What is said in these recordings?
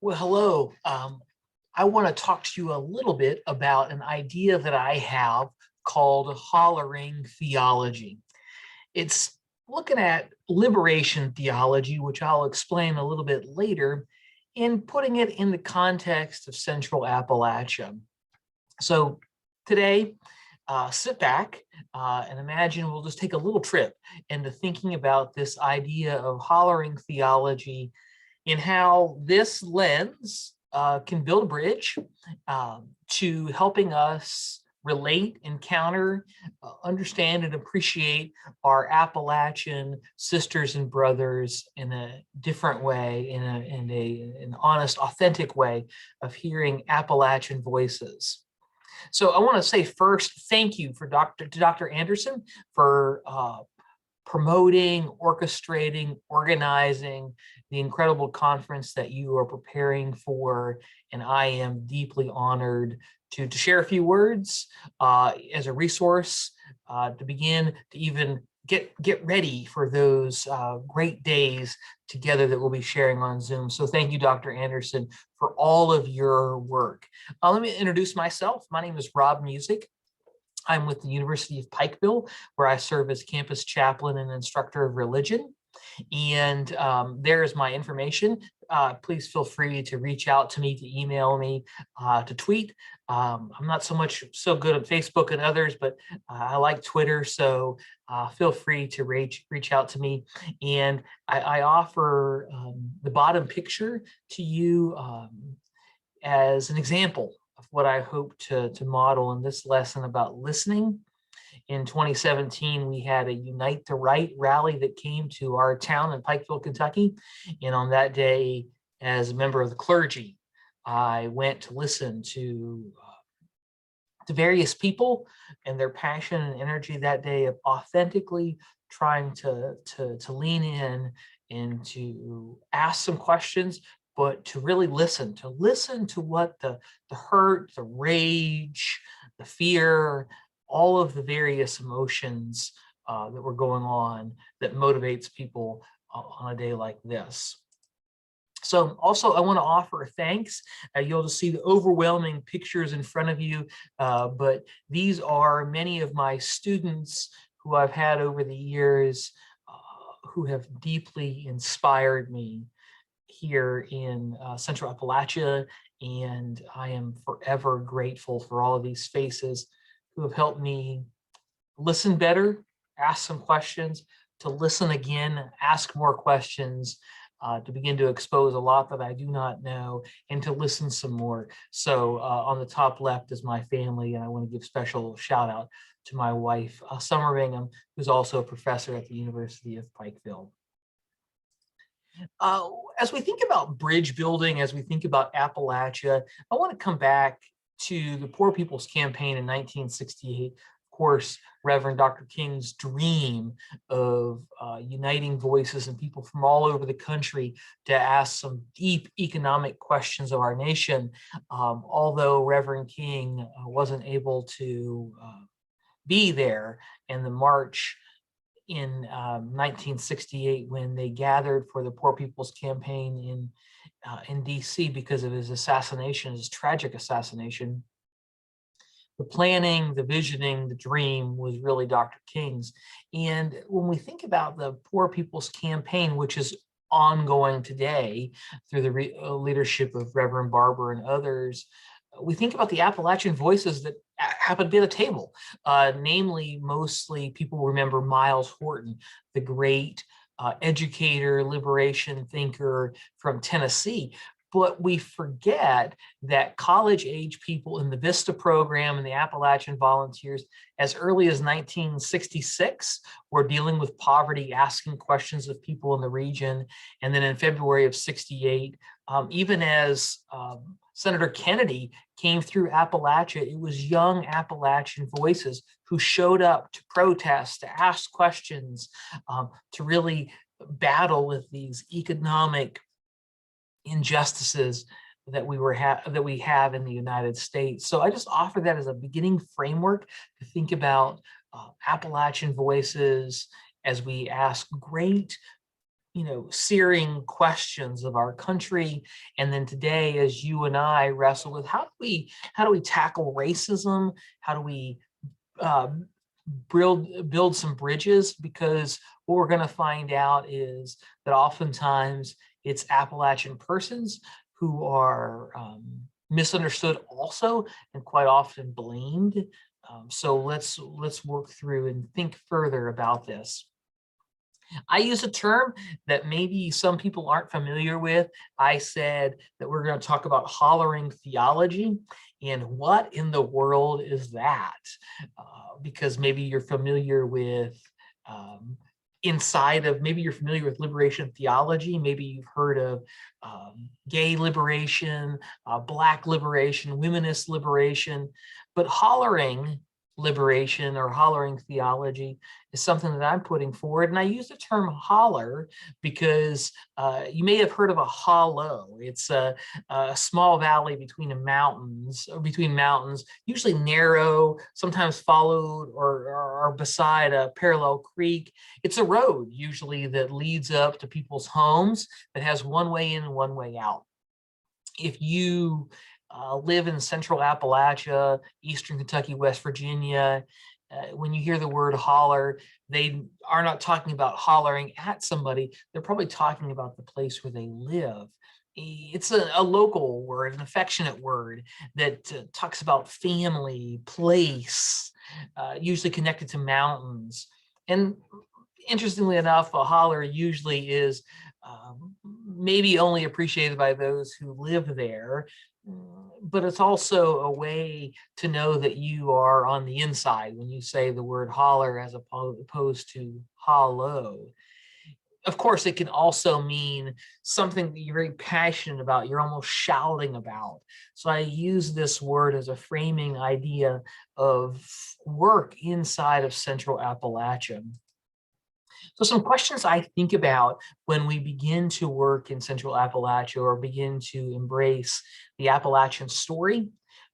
Well, hello. I want to talk to you a little bit about an idea that I have called Hollering theology. It's looking at liberation theology, which I'll explain a little bit later, and putting it in the context of Central Appalachia. So today, sit back and imagine we'll just take a little trip into thinking about this idea of Hollering theology in how this lens can build a bridge to helping us relate, encounter, understand, and appreciate our Appalachian sisters and brothers in a different way, in an honest, authentic way of hearing Appalachian voices. So I want to say first, thank you to Dr. Anderson for promoting, orchestrating, organizing the incredible conference that you are preparing for. And I am deeply honored to share a few words as a resource to begin to even get ready for those great days together that we'll be sharing on Zoom. So thank you, Dr. Anderson, for all of your work. Let me introduce myself. My name is Rob Music. I'm with the University of Pikeville, where I serve as campus chaplain and instructor of religion. And there is my information. Please feel free to reach out to me, to email me, to tweet. I'm not so good at Facebook and others, but I like Twitter. So feel free to reach out to me. And I offer the bottom picture to you as an example of what I hope to model in this lesson about listening. In 2017, we had a Unite the Right rally that came to our town in Pikeville, Kentucky. And on that day, as a member of the clergy, I went to listen to various people and their passion and energy that day of authentically trying to lean in and to ask some questions, but to really listen to what the hurt, the rage, the fear, all of the various emotions that were going on that motivates people on a day like this. So also, I want to offer thanks. You'll just see the overwhelming pictures in front of you, but these are many of my students who I've had over the years who have deeply inspired me here in Central Appalachia, and I am forever grateful for all of these faces who have helped me listen better, ask some questions, to listen again, ask more questions, to begin to expose a lot that I do not know, and to listen some more. So on the top left is my family, and I want to give special shout out to my wife, Summer Bingham, who's also a professor at the University of Pikeville. As we think about bridge building, as we think about Appalachia, I want to come back to the Poor People's Campaign in 1968. Of course, Reverend Dr. King's dream of uniting voices and people from all over the country to ask some deep economic questions of our nation. Although Reverend King wasn't able to be there in the march in 1968 when they gathered for the Poor People's Campaign in DC because of his assassination, his tragic assassination. The planning, the visioning, the dream was really Dr. King's. And when we think about the Poor People's Campaign, which is ongoing today through the leadership of Reverend Barber and others, we think about the Appalachian voices that happen to be at the table. Namely, mostly people remember Miles Horton, the great educator, liberation thinker from Tennessee. But we forget that college-age people in the VISTA program and the Appalachian Volunteers, as early as 1966, were dealing with poverty, asking questions of people in the region. And then in February of 68, even as Senator Kennedy came through Appalachia, it was young Appalachian voices who showed up to protest, to ask questions, to really battle with these economic injustices that we have in the United States. So I just offer that as a beginning framework to think about Appalachian voices as we ask great, searing questions of our country. And then today, as you and I wrestle with how do we tackle racism? How do we build some bridges? Because what we're going to find out is that oftentimes it's Appalachian persons who are misunderstood also, and quite often blamed. So let's work through and think further about this. I use a term that maybe some people aren't familiar with. I said that we're going to talk about hollering theology. And what in the world is that? Because maybe you're familiar with maybe you're familiar with liberation theology. Maybe you've heard of gay liberation, Black liberation, womenist liberation, but hollering liberation or hollering theology is something that I'm putting forward. And I use the term holler because you may have heard of a hollow. It's a small valley between mountains, usually narrow, sometimes followed or beside a parallel creek. It's a road usually that leads up to people's homes that has one way in and one way out. If you live in central Appalachia, eastern Kentucky, West Virginia, when you hear the word holler, they are not talking about hollering at somebody. They're probably talking about the place where they live. It's a local word, an affectionate word that talks about family, place, usually connected to mountains. And interestingly enough, a holler usually is maybe only appreciated by those who live there, but it's also a way to know that you are on the inside when you say the word holler as opposed to hollow. Of course, it can also mean something that you're very passionate about, you're almost shouting about. So I use this word as a framing idea of work inside of Central Appalachia. So some questions I think about when we begin to work in Central Appalachia or begin to embrace the Appalachian story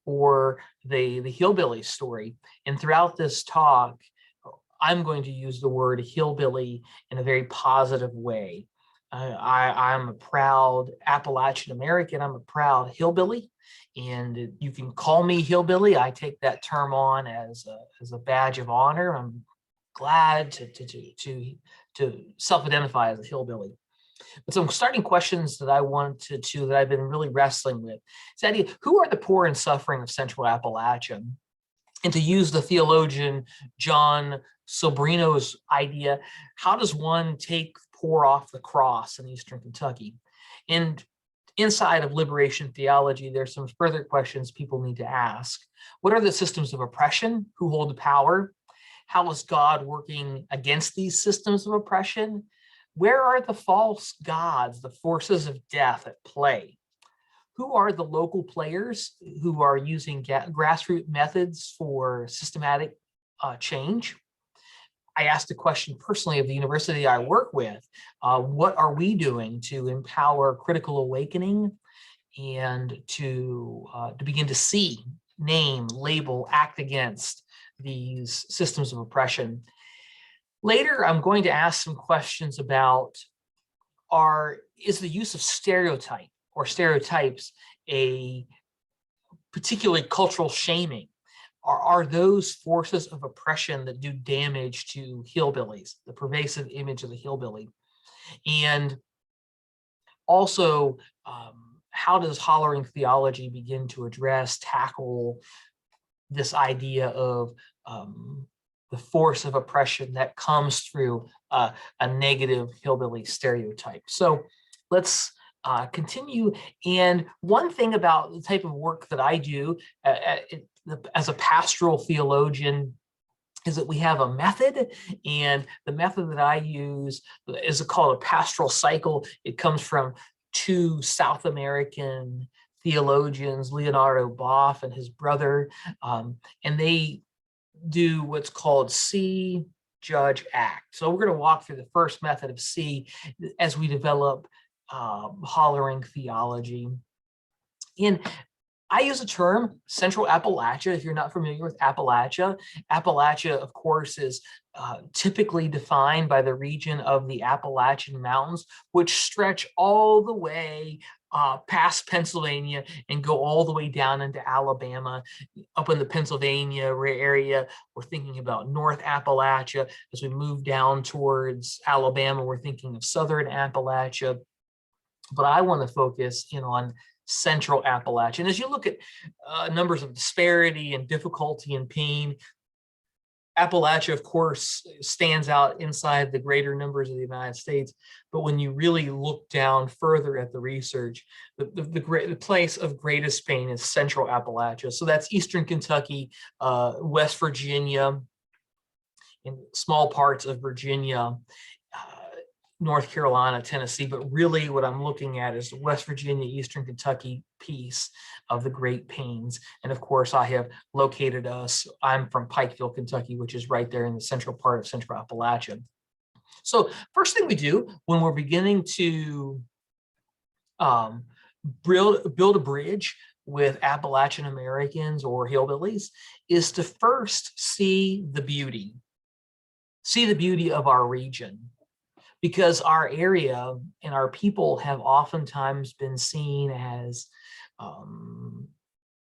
or the hillbilly story. And throughout this talk, I'm going to use the word hillbilly in a very positive way. I'm a proud Appalachian American. I'm a proud hillbilly, and you can call me hillbilly. I take that term on as a badge of honor. I'm glad to self-identify as a hillbilly. But some starting questions that that I've been really wrestling with is the idea: who are the poor and suffering of Central Appalachia? And to use the theologian John Sobrino's idea, how does one take poor off the cross in Eastern Kentucky? And inside of liberation theology, there's some further questions people need to ask. What are the systems of oppression? Who hold the power? How is God working against these systems of oppression? Where are the false gods, the forces of death at play? Who are the local players who are using grassroots methods for systematic change? I asked a question personally of the university I work with. What are we doing to empower critical awakening and to begin to see, name, label, act against these systems of oppression? Later, I'm going to ask some questions about is the use of stereotype or stereotypes a particularly cultural shaming? Are those forces of oppression that do damage to hillbillies, the pervasive image of the hillbilly? And also, how does hollering theology begin to tackle this idea of the force of oppression that comes through a negative hillbilly stereotype? So let's continue. And one thing about the type of work that I do as a pastoral theologian is that we have a method, and the method that I use is called a pastoral cycle. It comes from two South American theologians, Leonardo Boff and his brother, and they do what's called See, Judge, Act. So we're going to walk through the first method of See as we develop hollering theology. And I use the term Central Appalachia. If you're not familiar with Appalachia, Appalachia, of course, is typically defined by the region of the Appalachian Mountains, which stretch all the way past Pennsylvania and go all the way down into Alabama. Up in the Pennsylvania area, we're thinking about North Appalachia. As we move down towards Alabama, we're thinking of Southern Appalachia. But I want to focus in on Central Appalachia. And as you look at numbers of disparity and difficulty and pain, Appalachia, of course, stands out inside the greater numbers of the United States. But when you really look down further at the research, the place of greatest pain is Central Appalachia. So that's Eastern Kentucky, West Virginia, and small parts of Virginia, North Carolina, Tennessee, but really what I'm looking at is the West Virginia, Eastern Kentucky piece of the Great Plains. And of course, I have located us, I'm from Pikeville, Kentucky, which is right there in the central part of Central Appalachia. So first thing we do when we're beginning to build a bridge with Appalachian Americans or hillbillies is to first see the beauty of our region. Because our area and our people have oftentimes been seen as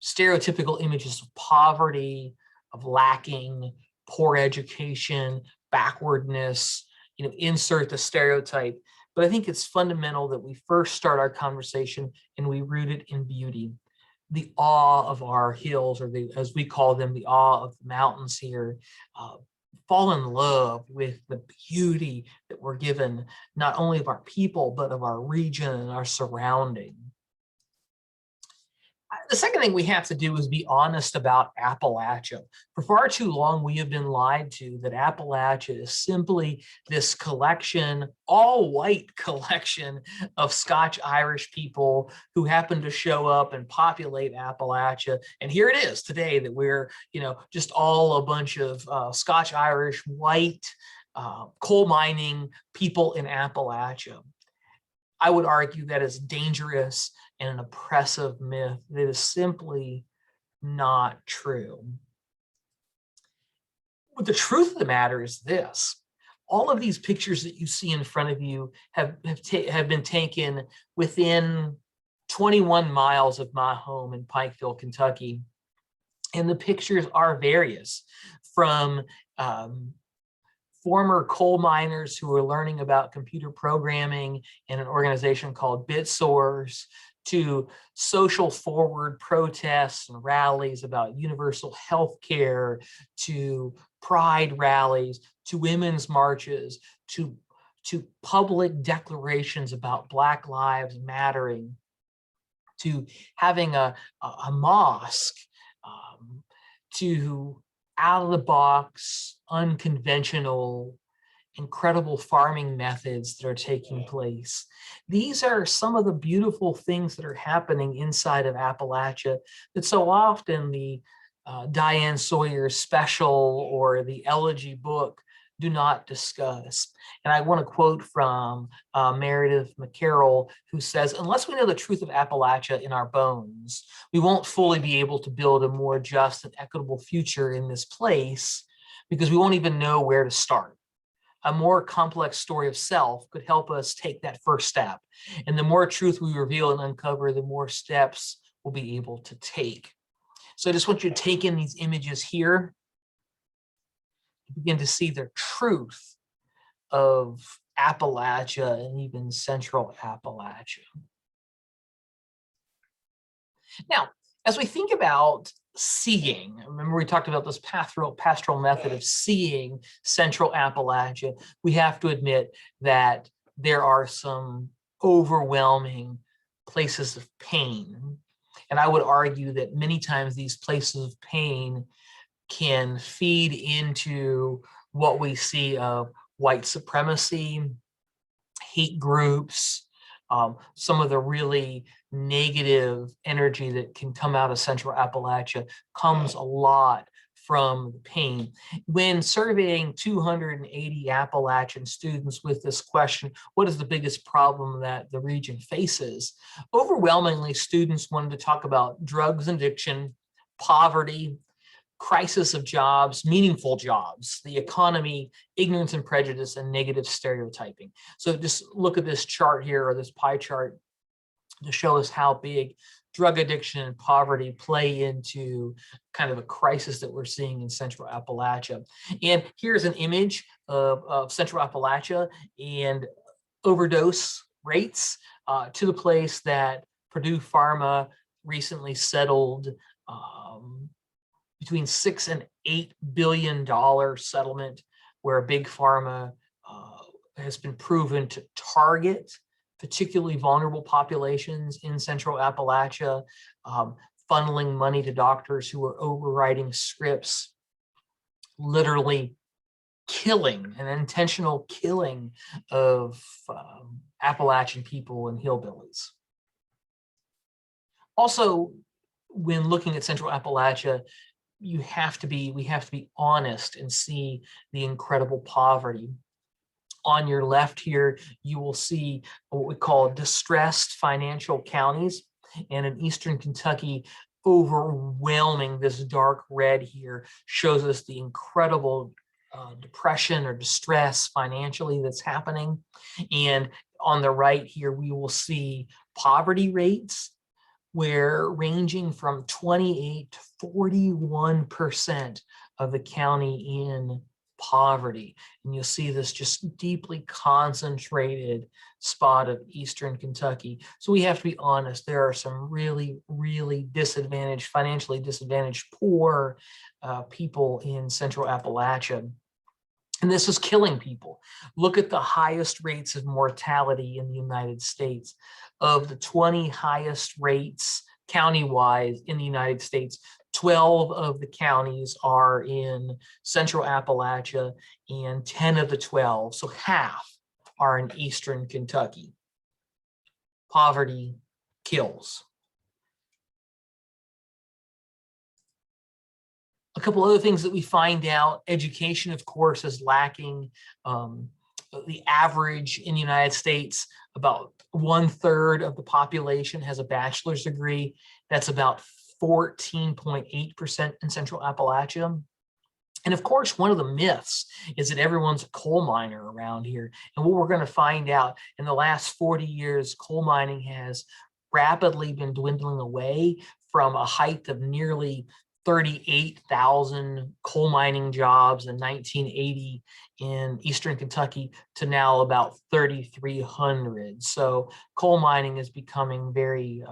stereotypical images of poverty, of lacking, poor education, backwardness, insert the stereotype. But I think it's fundamental that we first start our conversation and we root it in beauty. The awe of our hills, or as we call them, the awe of the mountains here, fall in love with the beauty that we're given, not only of our people, but of our region and our surrounding. The second thing we have to do is be honest about Appalachia. For far too long, we have been lied to that Appalachia is simply this collection, all white collection of Scotch-Irish people who happen to show up and populate Appalachia. And here it is today that we're, just all a bunch of Scotch-Irish white coal mining people in Appalachia. I would argue that is dangerous and an oppressive myth that is simply not true. But the truth of the matter is this: all of these pictures that you see in front of you have been taken within 21 miles of my home in Pikeville, Kentucky. And the pictures are various, from former coal miners who are learning about computer programming in an organization called BitSource, to social forward protests and rallies about universal health care, to pride rallies, to women's marches, to public declarations about Black Lives Mattering, to having a mosque, to out-of-the-box, unconventional, incredible farming methods that are taking place. These are some of the beautiful things that are happening inside of Appalachia that so often the Diane Sawyer special or the Elegy book do not discuss. And I want to quote from Meredith McCarroll, who says, "Unless we know the truth of Appalachia in our bones, we won't fully be able to build a more just and equitable future in this place, because we won't even know where to start. A more complex story of self could help us take that first step. And the more truth we reveal and uncover, the more steps we'll be able to take." So I just want you to take in these images here, begin to see the truth of Appalachia and even Central Appalachia. Now, as we think about seeing, remember we talked about this pastoral method of seeing Central Appalachia, we have to admit that there are some overwhelming places of pain. And I would argue that many times these places of pain can feed into what we see of white supremacy, hate groups, some of the really negative energy that can come out of Central Appalachia comes a lot from the pain. When surveying 280 Appalachian students with this question, what is the biggest problem that the region faces? Overwhelmingly, students wanted to talk about drugs and addiction, poverty, crisis of jobs, meaningful jobs, the economy, ignorance and prejudice, and negative stereotyping. So just look at this chart here, or this pie chart, to show us how big drug addiction and poverty play into kind of a crisis that we're seeing in Central Appalachia. And here's an image of Central Appalachia and overdose rates to the place that Purdue Pharma recently settled between $6 and $8 billion settlement, where big pharma has been proven to target particularly vulnerable populations in Central Appalachia, funneling money to doctors who are overwriting scripts, literally killing, an intentional killing of Appalachian people and hillbillies. Also, when looking at Central Appalachia, we have to be honest and see the incredible poverty. On your left here, you will see what we call distressed financial counties. And in Eastern Kentucky, overwhelming, this dark red here shows us the incredible depression or distress financially that's happening. And on the right here, we will see poverty rates, where ranging from 28 to 41% of the county in poverty. And you'll see this just deeply concentrated spot of Eastern Kentucky. So we have to be honest, there are some really, really disadvantaged, financially disadvantaged, poor people in Central Appalachia. And this is killing people. Look at the highest rates of mortality in the United States. Of the 20 highest rates county-wise in the United States, 12 of the counties are in Central Appalachia, and 10 of the 12, so half, are in Eastern Kentucky. Poverty kills. A couple other things that we find out: education, of course, is lacking. The average in the United States, about 1/3 of the population has a bachelor's degree. That's about 14.8% in Central Appalachia. And of course, one of the myths is that everyone's a coal miner around here. And what we're going to find out, in the last 40 years, coal mining has rapidly been dwindling away from a height of nearly 38,000 coal mining jobs in 1980 in Eastern Kentucky to now about 3,300. So coal mining is becoming very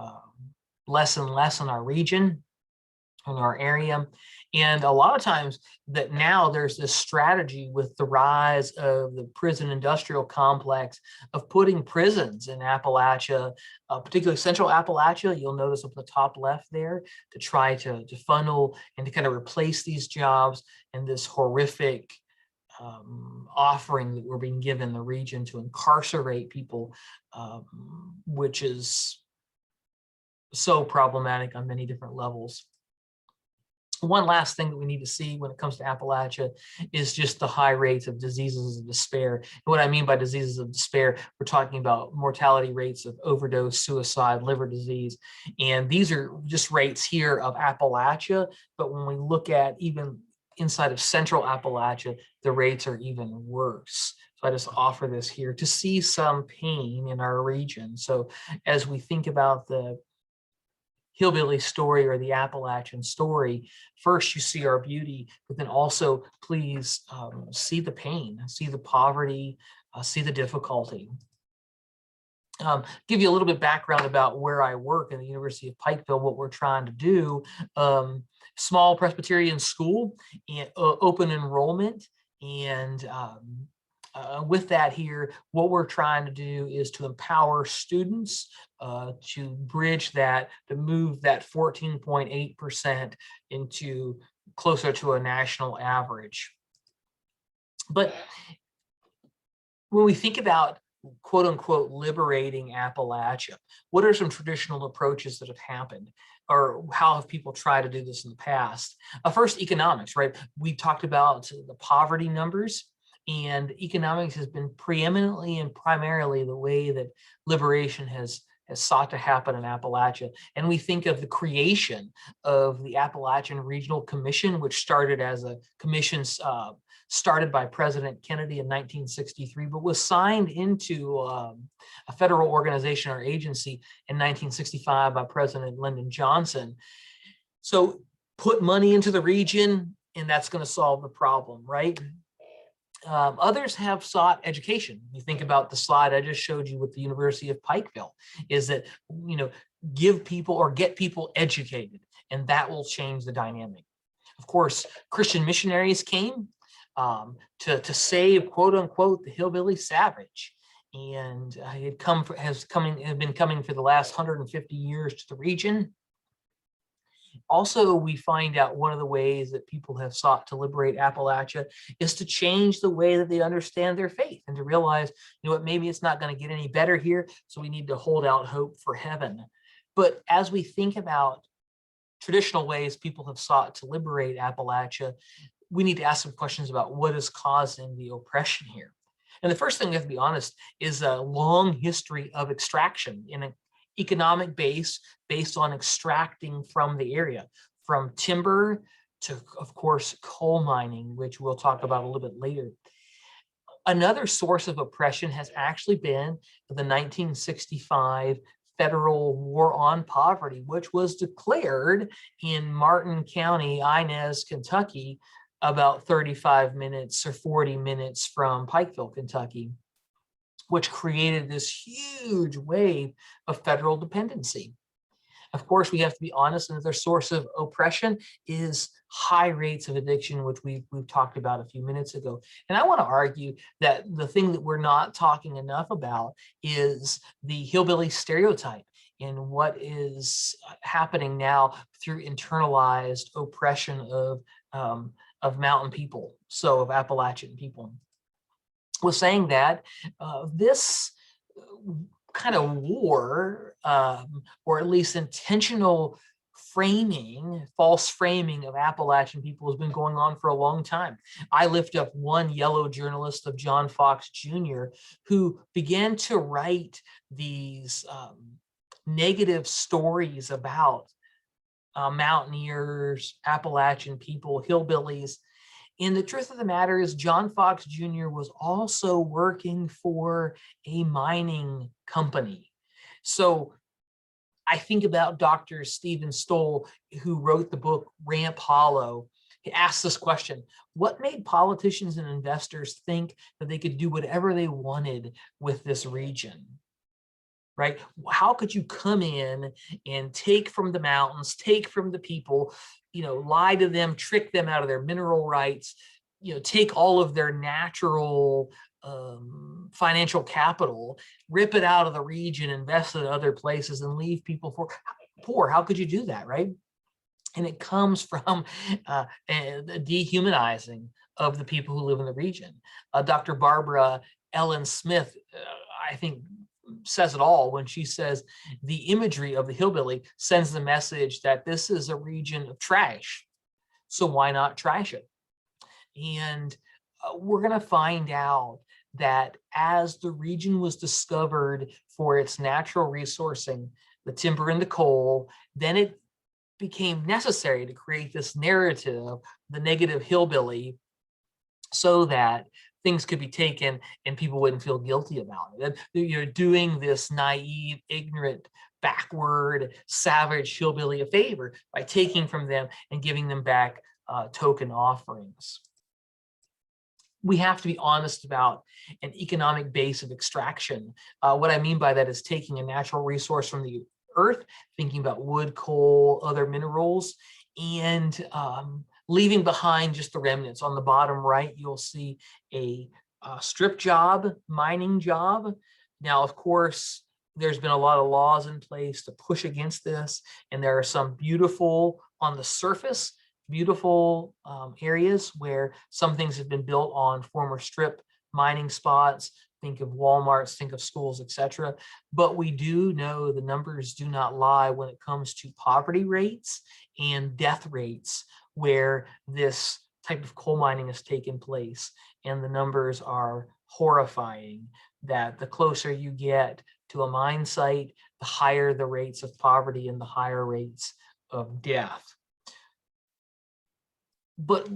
less and less in our region, in our area. And a lot of times that now there's this strategy with the rise of the prison industrial complex of putting prisons in Appalachia, particularly Central Appalachia. You'll notice up the top left there, to try to funnel and to kind of replace these jobs and this horrific offering that we're being given the region to incarcerate people, which is so problematic on many different levels. One last thing that we need to see when it comes to Appalachia is just the high rates of diseases of despair. And what I mean by diseases of despair, we're talking about mortality rates of overdose, suicide, liver disease. And these are just rates here of Appalachia. But when we look at even inside of Central Appalachia, the rates are even worse. So I just offer this here to see some pain in our region. So as we think about the hillbilly story or the Appalachian story, first you see our beauty, but then also please see the pain, see the poverty, see the difficulty. Give you a little bit of background about where I work in the University of Pikeville, what we're trying to do. Small Presbyterian school, and open enrollment, and with that here, what we're trying to do is to empower students to bridge that, to move that 14.8% into closer to a national average. But when we think about quote unquote liberating Appalachia? What are some traditional approaches that have happened? Or how have people tried to do this in the past? First, economics, right? We talked about the poverty numbers, and economics has been preeminently and primarily the way that liberation has sought to happen in Appalachia. And we think of the creation of the Appalachian Regional Commission, which started as a commission started by President Kennedy in 1963, but was signed into a federal organization or agency in 1965 by President Lyndon Johnson. So put money into the region, and that's going to solve the problem, right? Others have sought education. You think about the slide I just showed you with the University of Pikeville, is that, give people or get people educated, and that will change the dynamic. Of course, Christian missionaries came to save, quote unquote, the hillbilly savage, and it has been coming for the last 150 years to the region. Also, we find out one of the ways that people have sought to liberate Appalachia is to change the way that they understand their faith, and to realize, what, maybe it's not going to get any better here, so we need to hold out hope for heaven. But as we think about traditional ways people have sought to liberate Appalachia, we need to ask some questions about what is causing the oppression here. And the first thing we have to be honest is a long history of extraction in an economic base based on extracting from the area, from timber to, of course, coal mining, which we'll talk about a little bit later. Another source of oppression has actually been the 1965 Federal War on Poverty, which was declared in Martin County, Inez, Kentucky, about 35 minutes or 40 minutes from Pikeville, Kentucky, which created this huge wave of federal dependency. Of course, we have to be honest, another source of oppression is high rates of addiction, which we've talked about a few minutes ago. And I want to argue that the thing that we're not talking enough about is the hillbilly stereotype and what is happening now through internalized oppression of mountain people, so of Appalachian people. Was saying that this kind of war, or at least intentional framing, false framing of Appalachian people has been going on for a long time. I lift up one yellow journalist of John Fox Jr., who began to write these negative stories about mountaineers, Appalachian people, hillbillies. And the truth of the matter is John Fox Jr. was also working for a mining company. So I think about Dr. Stephen Stoll, who wrote the book Ramp Hollow. He asked this question: what made politicians and investors think that they could do whatever they wanted with this region? Right? How could you come in and take from the mountains, take from the people, lie to them, trick them out of their mineral rights, take all of their natural financial capital, rip it out of the region, invest it in other places, and leave people poor? How could you do that, right? And it comes from the dehumanizing of the people who live in the region. Dr. Barbara Ellen Smith, I think, says it all when she says the imagery of the hillbilly sends the message that this is a region of trash, so why not trash it? And we're going to find out that as the region was discovered for its natural resourcing, the timber and the coal, then it became necessary to create this narrative, the negative hillbilly, so that things could be taken and people wouldn't feel guilty about it. You're doing this naive, ignorant, backward, savage hillbilly a favor by taking from them and giving them back token offerings. We have to be honest about an economic base of extraction. What I mean by that is taking a natural resource from the earth, thinking about wood, coal, other minerals, and leaving behind just the remnants. On the bottom right, you'll see a strip job, mining job. Now, of course, there's been a lot of laws in place to push against this, and there are some beautiful, on the surface, beautiful areas where some things have been built on former strip mining spots. think of Walmarts, think of schools, etc. But we do know the numbers do not lie when it comes to poverty rates and death rates where this type of coal mining has taken place. And the numbers are horrifying, that the closer you get to a mine site, the higher the rates of poverty and the higher rates of death. But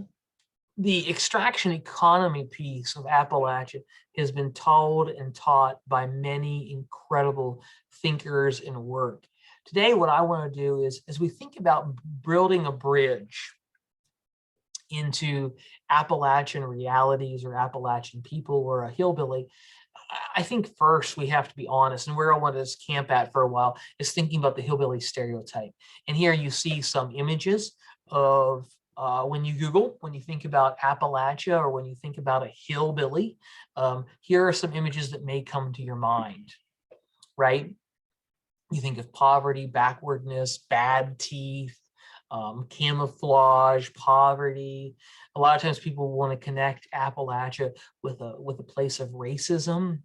the extraction economy piece of Appalachia has been told and taught by many incredible thinkers and work. Today, what I want to do is, as we think about building a bridge into Appalachian realities or Appalachian people or a hillbilly, I think first we have to be honest, and where I want to camp at for a while is thinking about the hillbilly stereotype. And here you see some images of when you think about Appalachia or when you think about a hillbilly, here are some images that may come to your mind, right? You think of poverty, backwardness, bad teeth, camouflage, poverty. A lot of times people want to connect Appalachia with a place of racism.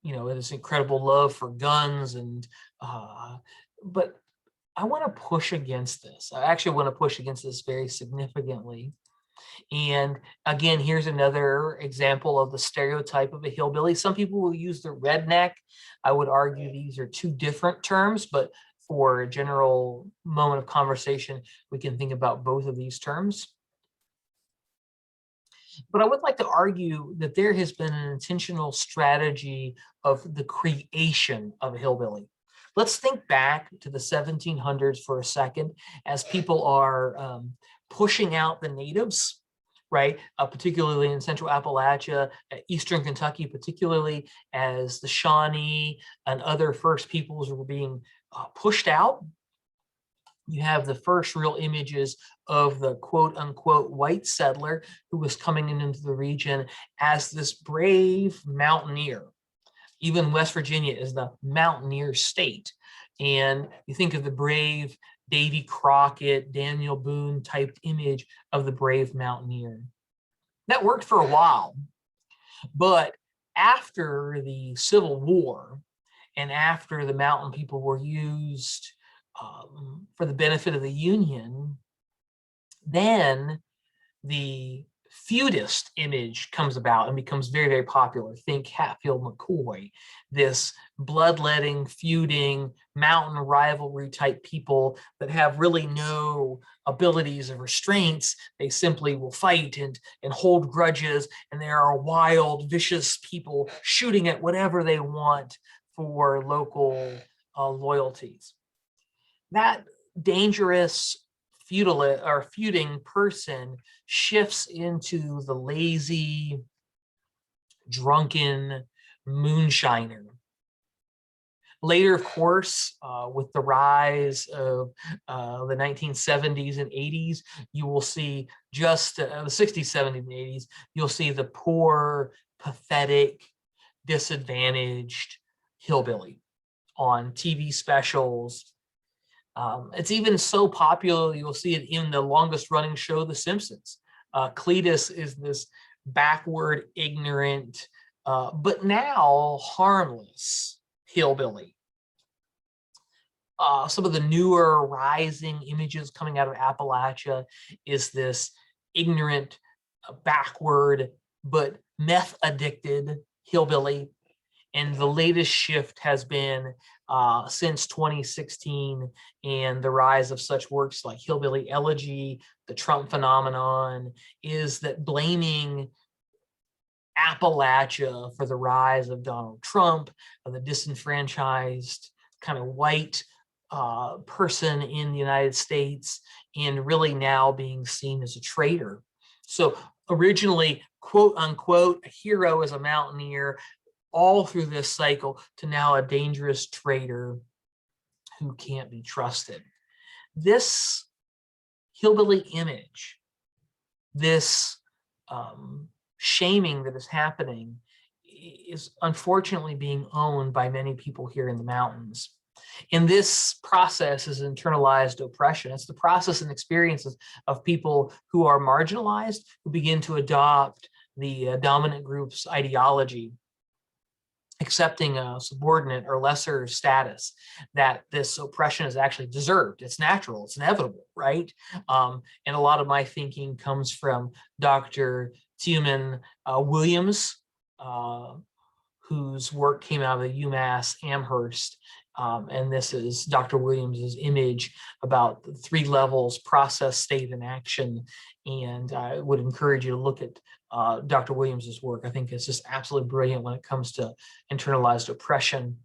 This incredible love for guns but I want to push against this. I actually want to push against this very significantly. And again, here's another example of the stereotype of a hillbilly. Some people will use the redneck. I would argue these are two different terms, but for a general moment of conversation, we can think about both of these terms. But I would like to argue that there has been an intentional strategy of the creation of a hillbilly. Let's think back to the 1700s for a second, as people are pushing out the natives, right? Particularly in central Appalachia, eastern Kentucky, particularly as the Shawnee and other first peoples were being pushed out. You have the first real images of the quote unquote white settler who was coming into the region as this brave mountaineer. Even West Virginia is the mountaineer state. And you think of the brave Davy Crockett, Daniel Boone type image of the brave mountaineer. That worked for a while. But after the Civil War and after the mountain people were used for the benefit of the Union, then the feudist image comes about and becomes very, very popular. Think Hatfield McCoy, this bloodletting, feuding, mountain rivalry type people that have really no abilities or restraints. They simply will fight and hold grudges, and they are wild, vicious people shooting at whatever they want for local loyalties. That dangerous feuding person shifts into the lazy, drunken moonshiner. Later, of course, with the rise of the 1970s and 80s, you will see just the 60s, 70s, and 80s, you'll see the poor, pathetic, disadvantaged hillbilly on TV specials. It's even so popular, you'll see it in the longest running show, The Simpsons. Cletus is this backward, ignorant, but now harmless hillbilly. Some of the newer rising images coming out of Appalachia is this ignorant, backward, but meth addicted hillbilly. And the latest shift has been since 2016 and the rise of such works like Hillbilly Elegy, the Trump phenomenon, is that blaming Appalachia for the rise of Donald Trump, of the disenfranchised kind of white person in the United States, and really now being seen as a traitor. So originally, quote unquote, a hero as a mountaineer, all through this cycle to now a dangerous traitor who can't be trusted. This hillbilly image, this shaming that is happening, is unfortunately being owned by many people here in the mountains. And this process is internalized oppression. It's the process and experiences of people who are marginalized, who begin to adopt the dominant group's ideology, accepting a subordinate or lesser status, that this oppression is actually deserved. It's natural, it's inevitable, right? And a lot of my thinking comes from Dr. Tillman Williams, whose work came out of the UMass Amherst. And this is Dr. Williams's image about the 3 levels: process, state, and action. And I would encourage you to look at Dr. Williams's work. I think it's just absolutely brilliant when it comes to internalized oppression.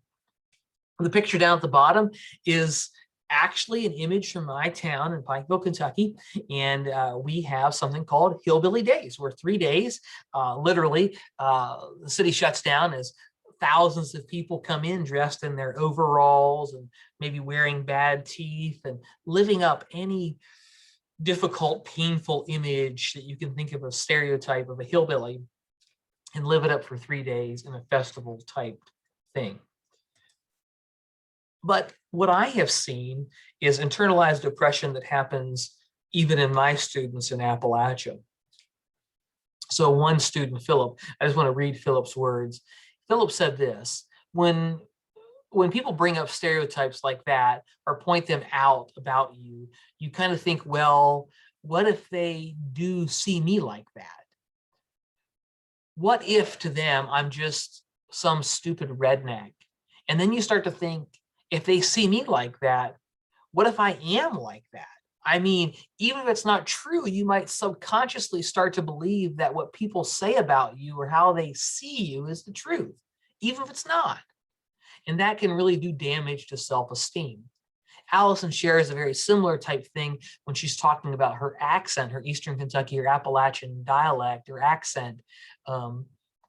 The picture down at the bottom is actually an image from my town in Pikeville, Kentucky. And we have something called Hillbilly Days, where 3 days, literally, the city shuts down as thousands of people come in dressed in their overalls and maybe wearing bad teeth and living up any difficult, painful image that you can think of, a stereotype of a hillbilly, and live it up for 3 days in a festival type thing. But what I have seen is internalized oppression that happens even in my students in Appalachia. So one student, Philip, I just want to read Philip's words. Philip said this: when people bring up stereotypes like that or point them out about you, you kind of think, well, what if they do see me like that? What if to them I'm just some stupid redneck? And then you start to think, if they see me like that, what if I am like that? I mean, even if it's not true, you might subconsciously start to believe that what people say about you or how they see you is the truth, even if it's not. And that can really do damage to self-esteem. Allison shares a very similar type thing when she's talking about her accent, her Eastern Kentucky or Appalachian dialect or accent,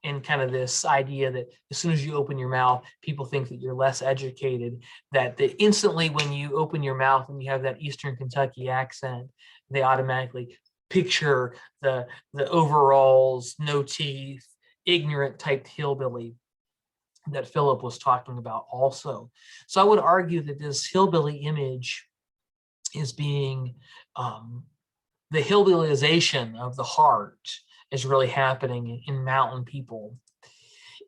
and kind of this idea that as soon as you open your mouth, people think that you're less educated, that instantly when you open your mouth and you have that Eastern Kentucky accent, they automatically picture the overalls, no teeth, ignorant type hillbilly that Philip was talking about also. So I would argue that this hillbilly image is being, the hillbillyization of the heart is really happening in mountain people.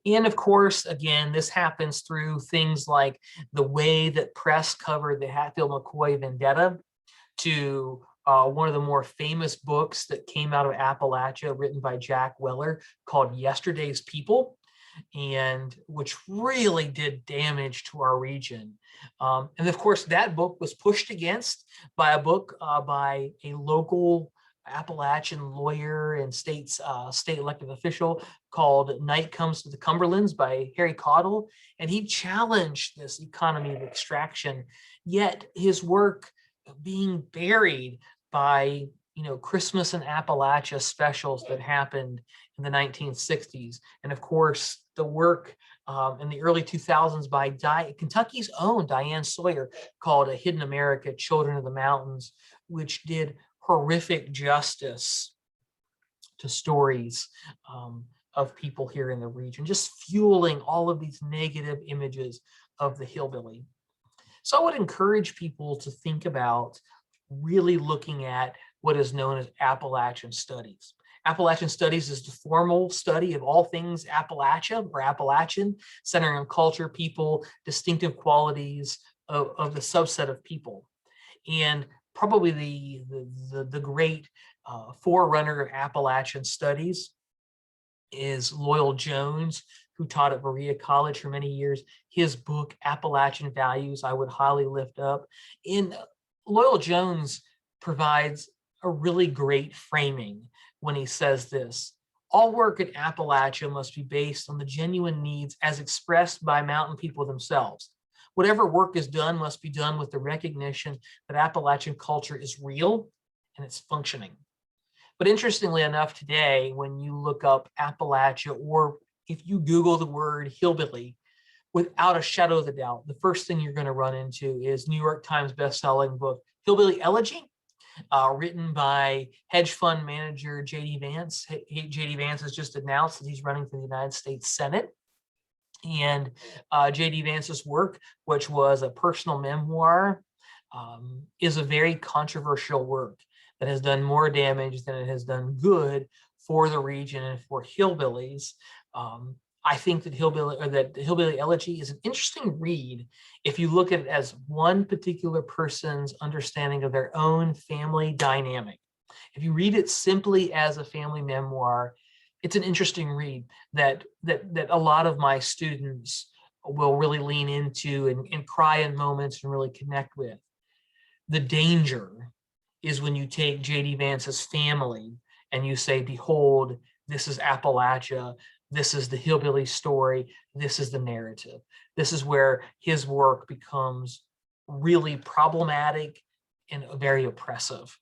And of course, again, this happens through things like the way that press covered the Hatfield-McCoy vendetta, to one of the more famous books that came out of Appalachia, written by Jack Weller, called Yesterday's People, and which really did damage to our region. And of course, that book was pushed against by a book by a local Appalachian lawyer and state elected official called Night Comes to the Cumberlands by Harry Caudill. And he challenged this economy of extraction, yet his work being buried by Christmas in Appalachia specials that happened in the 1960s. And of course, the work in the early 2000s by Kentucky's own Diane Sawyer, called A Hidden America, Children of the Mountains, which did horrific justice to stories of people here in the region, just fueling all of these negative images of the hillbilly. So I would encourage people to think about really looking at what is known as Appalachian studies. Appalachian studies is the formal study of all things Appalachia or Appalachian, centering on culture, people, distinctive qualities of the subset of people. And probably the great forerunner of Appalachian studies is Loyal Jones, who taught at Berea College for many years. His book, Appalachian Values, I would highly lift up. And Loyal Jones provides a really great framing when he says this: all work in Appalachia must be based on the genuine needs as expressed by mountain people themselves. Whatever work is done must be done with the recognition that Appalachian culture is real and it's functioning. But interestingly enough, today, when you look up Appalachia, or if you Google the word hillbilly, without a shadow of a doubt, the first thing you're going to run into is New York Times bestselling book, Hillbilly Elegy, written by hedge fund manager J.D. Vance. J.D. Vance has just announced that he's running for the United States Senate. And J.D. Vance's work, which was a personal memoir, is a very controversial work that has done more damage than it has done good for the region and for hillbillies. I think that the Hillbilly Elegy is an interesting read if you look at it as one particular person's understanding of their own family dynamic. If you read it simply as a family memoir, it's an interesting read that a lot of my students will really lean into and cry in moments and really connect with. The danger is when you take J.D. Vance's family and you say, behold, this is Appalachia, this is the hillbilly story, this is the narrative. This is where his work becomes really problematic and very oppressive.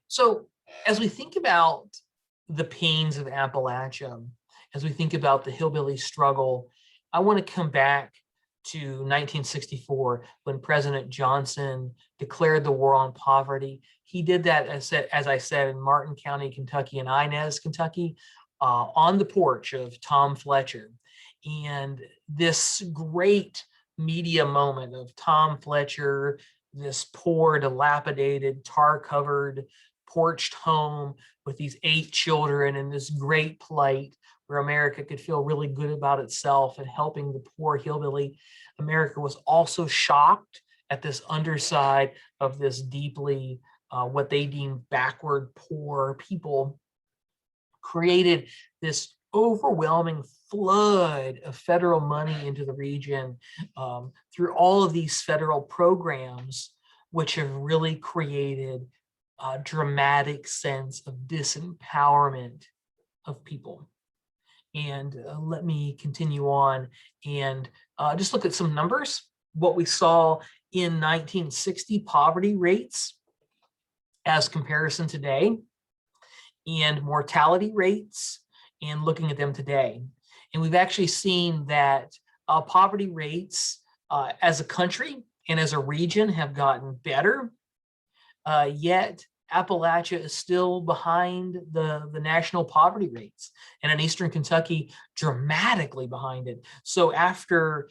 So as we think about the pains of Appalachia, as we think about the hillbilly struggle, I want to come back to 1964 when President Johnson declared the war on poverty. He did that, as I said, in Martin County, Kentucky, and Inez, Kentucky, on the porch of Tom Fletcher. And this great media moment of Tom Fletcher, this poor, dilapidated, tar-covered, porched home with these 8 children in this great plight where America could feel really good about itself and helping the poor hillbilly. America was also shocked at this underside of this deeply, what they deemed backward, poor people, created this overwhelming flood of federal money into the region through all of these federal programs, which have really created a dramatic sense of disempowerment of people. And let me continue on and just look at some numbers. What we saw in 1960 poverty rates as comparison today, and mortality rates, and looking at them today. And we've actually seen that poverty rates as a country and as a region have gotten better, yet Appalachia is still behind the national poverty rates, and in Eastern Kentucky, dramatically behind it. So after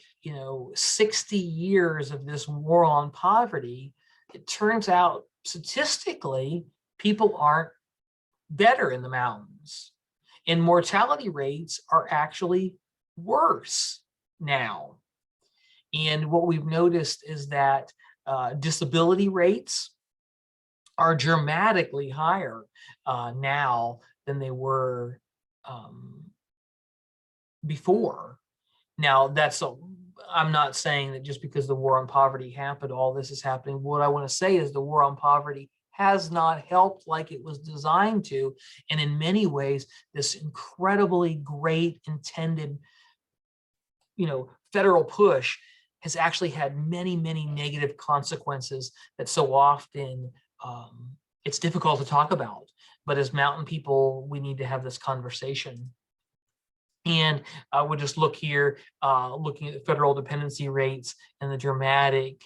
60 years of this war on poverty, it turns out statistically, people aren't better in the mountains. And mortality rates are actually worse now. And what we've noticed is that disability rates are dramatically higher now than they were before. Now, I'm not saying that just because the war on poverty happened, all this is happening. What I want to say is the war on poverty has not helped like it was designed to. And in many ways, this incredibly great intended, federal push has actually had many, many negative consequences that so often it's difficult to talk about. But as mountain people, we need to have this conversation. And we'll just look here, looking at the federal dependency rates and the dramatic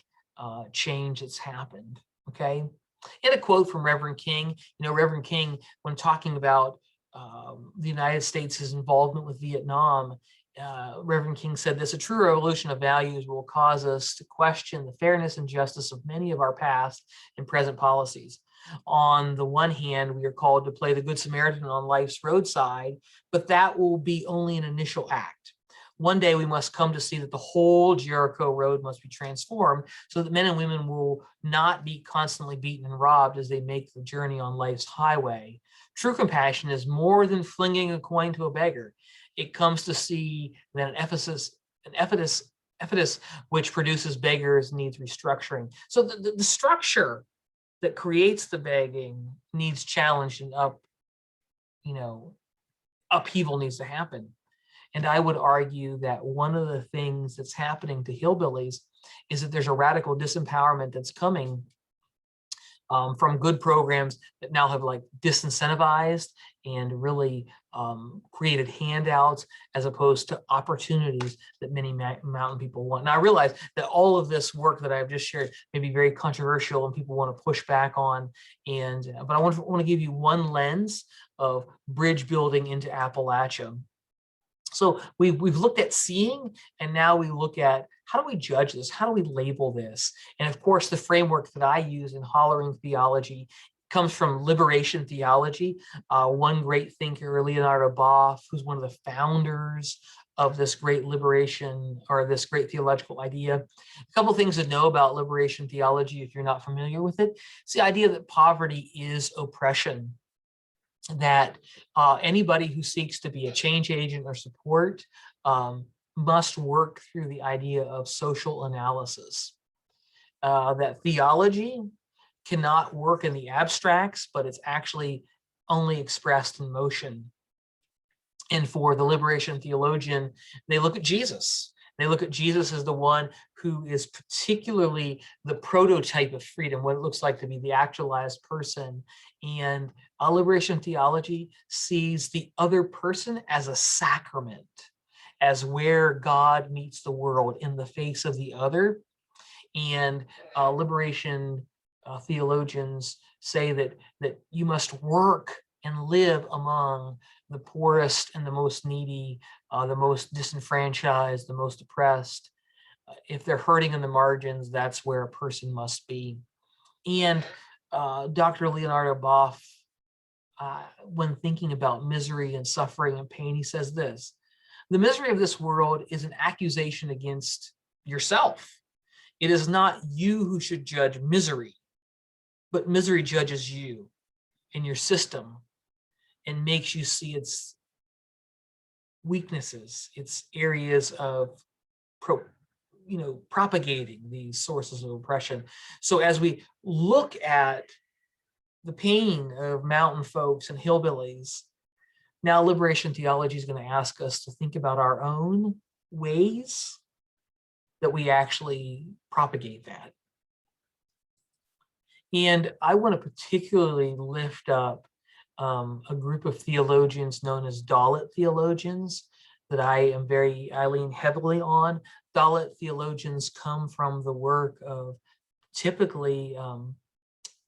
change that's happened, okay? And a quote from Reverend King. Reverend King, when talking about the United States' involvement with Vietnam, Reverend King said this: a true revolution of values will cause us to question the fairness and justice of many of our past and present policies. On the one hand, we are called to play the Good Samaritan on life's roadside, but that will be only an initial act. One day we must come to see that the whole Jericho road must be transformed so that men and women will not be constantly beaten and robbed as they make the journey on life's highway. True compassion is more than flinging a coin to a beggar. It comes to see that an ephesus which produces beggars needs restructuring. So the structure that creates the begging needs challenged, and upheaval needs to happen. And I would argue that one of the things that's happening to hillbillies is that there's a radical disempowerment that's coming from good programs that now have disincentivized and really created handouts as opposed to opportunities that many mountain people want. Now I realize that all of this work that I've just shared may be very controversial and people want to push back on, but I want to give you one lens of bridge building into Appalachia. So we've looked at seeing, and now we look at how do we judge this? How do we label this? And of course, the framework that I use in Hollering Theology comes from liberation theology. One great thinker, Leonardo Boff, who's one of the founders of this great liberation or this great theological idea. A couple things to know about liberation theology if you're not familiar with it. It's the idea that poverty is oppression, that anybody who seeks to be a change agent or support must work through the idea of social analysis. That theology cannot work in the abstracts, but it's actually only expressed in motion. And for the liberation theologian, they look at Jesus. They look at Jesus as the one who is particularly the prototype of freedom, what it looks like to be the actualized person. And liberation theology sees the other person as a sacrament, as where God meets the world in the face of the other. And liberation theologians say that you must work and live among the poorest and the most needy, the most disenfranchised, the most oppressed. If they're hurting in the margins, that's where a person must be. And Dr. Leonardo Boff, when thinking about misery and suffering and pain, he says this: the misery of this world is an accusation against yourself. It is not you who should judge misery, but misery judges you and your system and makes you see its weaknesses, its areas of propagating these sources of oppression. So as we look at the pain of mountain folks and hillbillies, now liberation theology is going to ask us to think about our own ways that we actually propagate that. And I want to particularly lift up a group of theologians known as Dalit theologians that I lean heavily on. Dalit theologians come from the work of typically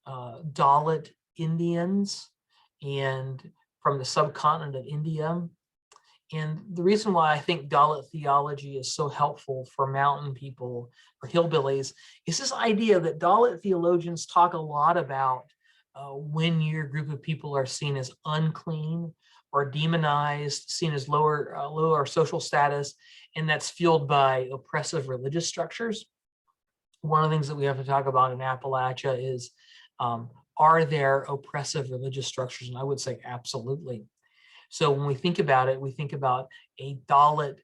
Dalit Indians and from the subcontinent of India. And the reason why I think Dalit theology is so helpful for mountain people or hillbillies is this idea that Dalit theologians talk a lot about when your group of people are seen as unclean or demonized, seen as lower social status, and that's fueled by oppressive religious structures. One of the things that we have to talk about in Appalachia is, are there oppressive religious structures? And I would say absolutely. So when we think about it, we think about a Dalit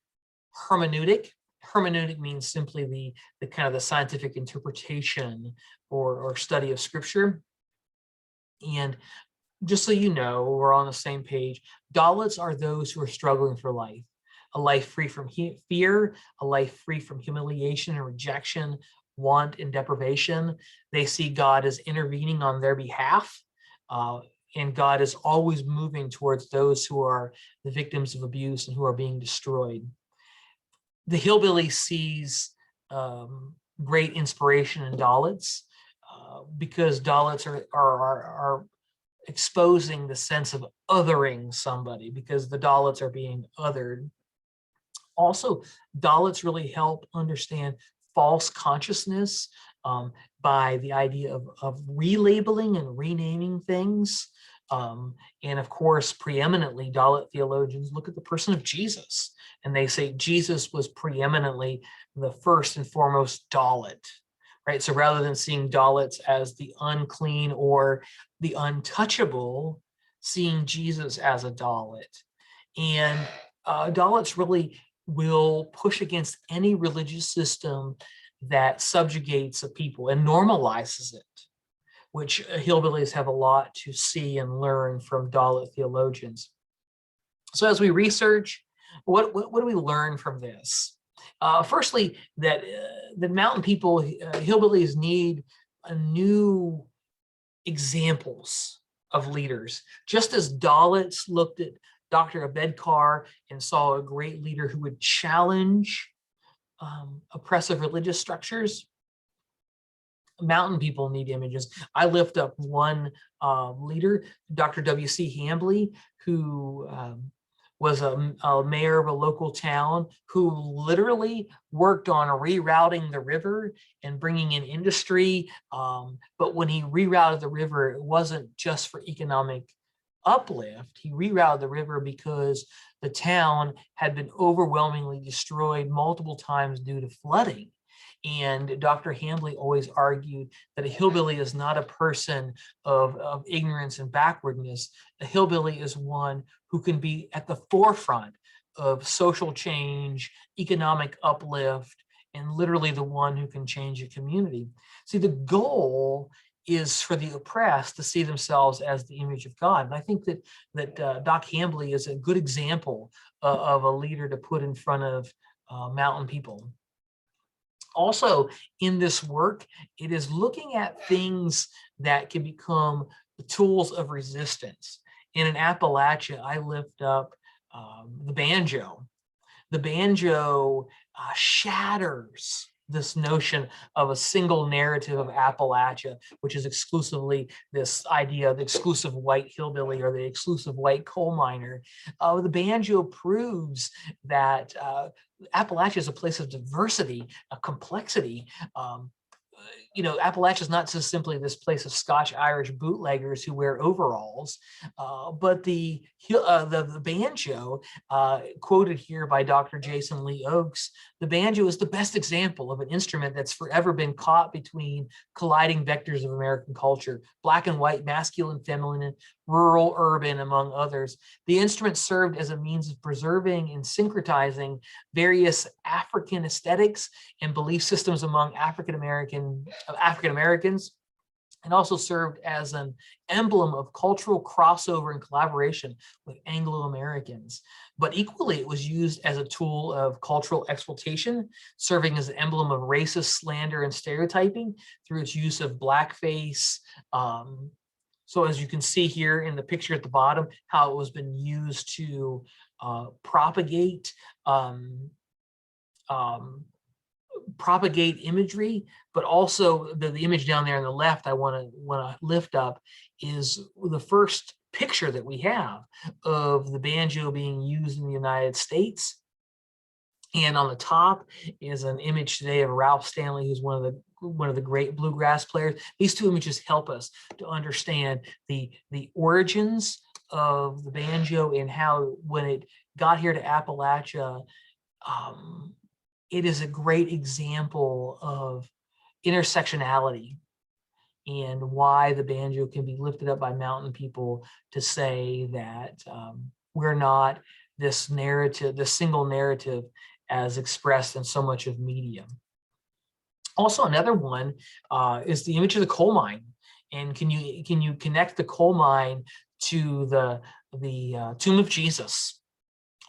hermeneutic. Hermeneutic means simply the kind of the scientific interpretation or study of scripture. And just so you know, we're on the same page. Dalits are those who are struggling for life, a life free from fear, a life free from humiliation and rejection, want and deprivation. They see God as intervening on their behalf. And God is always moving towards those who are the victims of abuse and who are being destroyed. The hillbilly sees great inspiration in Dalits because Dalits are exposing the sense of othering somebody because the Dalits are being othered. Also, Dalits really help understand false consciousness by the idea of relabeling and renaming things. And of course, preeminently, Dalit theologians look at the person of Jesus, and they say Jesus was preeminently the first and foremost Dalit, right? So rather than seeing Dalits as the unclean or the untouchable, seeing Jesus as a Dalit. And Dalits really will push against any religious system that subjugates a people and normalizes it, which hillbillies have a lot to see and learn from Dalit theologians. So as we research, what do we learn from this? Firstly, that mountain people, hillbillies need new examples of leaders. Just as Dalits looked at Dr. Abedkar and saw a great leader who would challenge oppressive religious structures, mountain people need images. I lift up one leader, Dr. W.C. Hambley, who was a mayor of a local town who literally worked on rerouting the river and bringing in industry. But when he rerouted the river, it wasn't just for economic uplift. He rerouted the river because the town had been overwhelmingly destroyed multiple times due to flooding. And Dr. Hambly always argued that a hillbilly is not a person of ignorance and backwardness. A hillbilly is one who can be at the forefront of social change, economic uplift, and literally the one who can change a community. See, the goal is for the oppressed to see themselves as the image of God. And I think that Doc Hambly is a good example of a leader to put in front of mountain people. Also, in this work, it is looking at things that can become the tools of resistance. And in Appalachia, I lift up the banjo. The banjo shatters this notion of a single narrative of Appalachia, which is exclusively this idea of the exclusive white hillbilly or the exclusive white coal miner. The banjo proves that Appalachia is a place of diversity, a complexity. Appalachia is not just simply this place of Scotch-Irish bootleggers who wear overalls, but the banjo, quoted here by Dr. Jason Lee Oakes, the banjo is the best example of an instrument that's forever been caught between colliding vectors of American culture, black and white, masculine, feminine, rural, urban, among others. The instrument served as a means of preserving and syncretizing various African aesthetics and belief systems among African Americans, and also served as an emblem of cultural crossover and collaboration with Anglo-Americans. But equally, it was used as a tool of cultural exploitation, serving as an emblem of racist slander and stereotyping through its use of blackface. So as you can see here in the picture at the bottom, how it was been used to propagate imagery, but also the image down there on the left I want to lift up is the first picture that we have of the banjo being used in the United States. And on the top is an image today of Ralph Stanley, who's one of the great bluegrass players. These two images help us to understand the origins of the banjo and how, when it got here to Appalachia, it is a great example of intersectionality and why the banjo can be lifted up by mountain people to say that we're not this narrative, this single narrative as expressed in so much of media. Also, another one is the image of the coal mine. And can you connect the coal mine to the tomb of Jesus,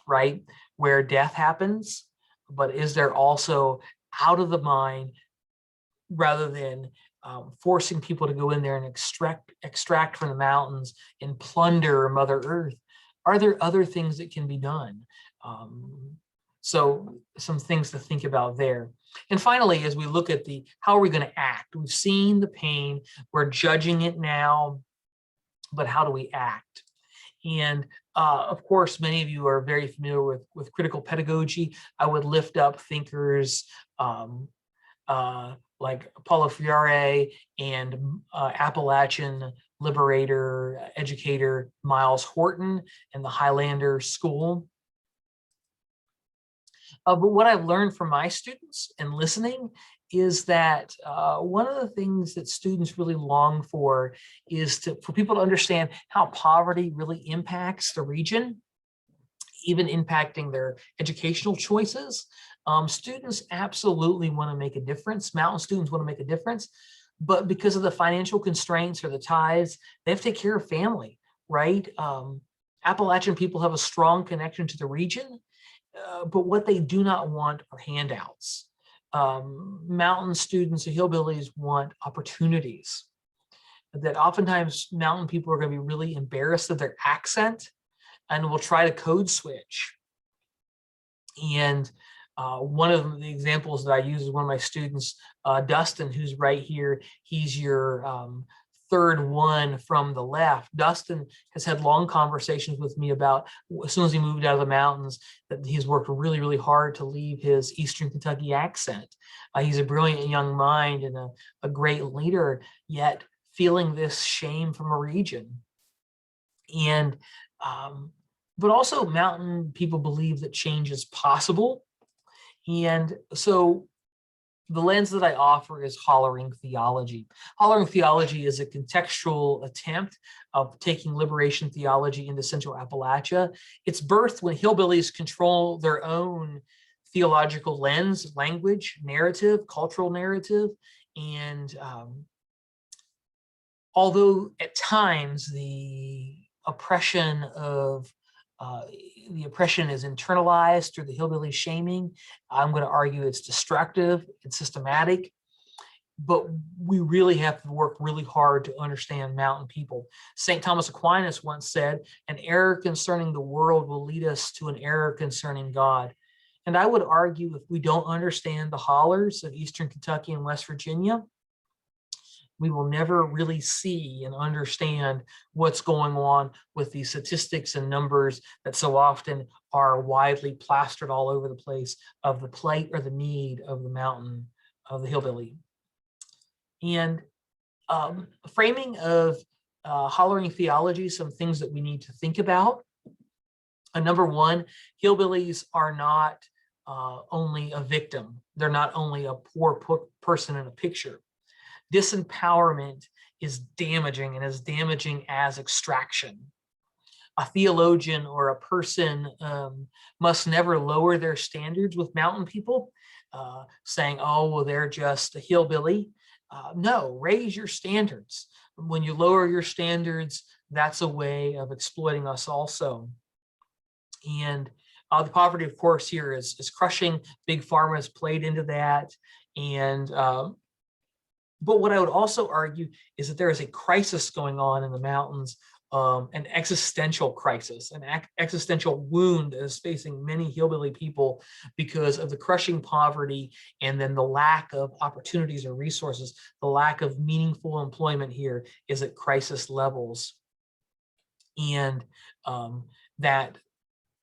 right, where death happens? But is there also out of the mine, rather than forcing people to go in there and extract from the mountains and plunder Mother Earth, are there other things that can be done? So some things to think about there. And finally, as we look at how are we going to act? We've seen the pain, we're judging it now, but how do we act? And of course, many of you are very familiar with critical pedagogy. I would lift up thinkers like Paulo Freire and Appalachian liberator, educator Miles Horton and the Highlander School. But what I've learned from my students and listening is that one of the things that students really long for is for people to understand how poverty really impacts the region, even impacting their educational choices. Students absolutely want to make a difference. Mountain students want to make a difference, but because of the financial constraints or the ties, they have to take care of family, right? Appalachian people have a strong connection to the region, but what they do not want are handouts. Mountain students and hillbillies want opportunities. That oftentimes mountain people are going to be really embarrassed of their accent and will try to code switch. And one of the examples that I use is one of my students, Dustin, who's right here. He's your third one from the left. Dustin has had long conversations with me about, as soon as he moved out of the mountains, that he's worked really, really hard to leave his Eastern Kentucky accent. He's a brilliant young mind and a great leader, yet feeling this shame from a region. And but also mountain people believe that change is possible. And so the lens that I offer is Hollering theology. Hollering theology is a contextual attempt of taking liberation theology into Central Appalachia. It's birthed when hillbillies control their own theological lens, language, narrative, cultural narrative. And although at times the oppression is internalized through the hillbilly shaming, I'm going to argue it's destructive, it's systematic, but we really have to work really hard to understand mountain people. St. Thomas Aquinas once said, "An error concerning the world will lead us to an error concerning God." And I would argue if we don't understand the hollers of Eastern Kentucky and West Virginia, we will never really see and understand what's going on with these statistics and numbers that so often are widely plastered all over the place of the plight or the need of the mountain, of the hillbilly. And framing of Hollering theology, some things that we need to think about. Number one, hillbillies are not only a victim. They're not only a poor person in a picture. Disempowerment is damaging, and as damaging as extraction. A theologian or a person must never lower their standards with mountain people, saying, "Oh, well, they're just a hillbilly." No, raise your standards. When you lower your standards, that's a way of exploiting us also. And the poverty, of course, here is crushing. Big Pharma has played into that. And but what I would also argue is that there is a crisis going on in the mountains, an existential crisis, an existential wound that is facing many hillbilly people because of the crushing poverty and then the lack of opportunities or resources. The lack of meaningful employment here is at crisis levels. And that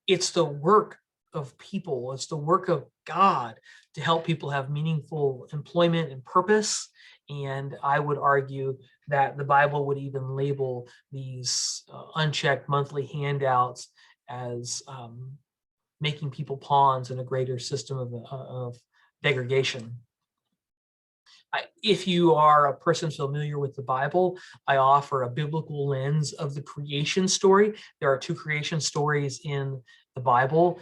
it's the work of people, it's the work of God to help people have meaningful employment and purpose. And I would argue that the Bible would even label these unchecked monthly handouts as making people pawns in a greater system of degradation. If you are a person familiar with the Bible, I offer a biblical lens of the creation story. There are two creation stories in the Bible,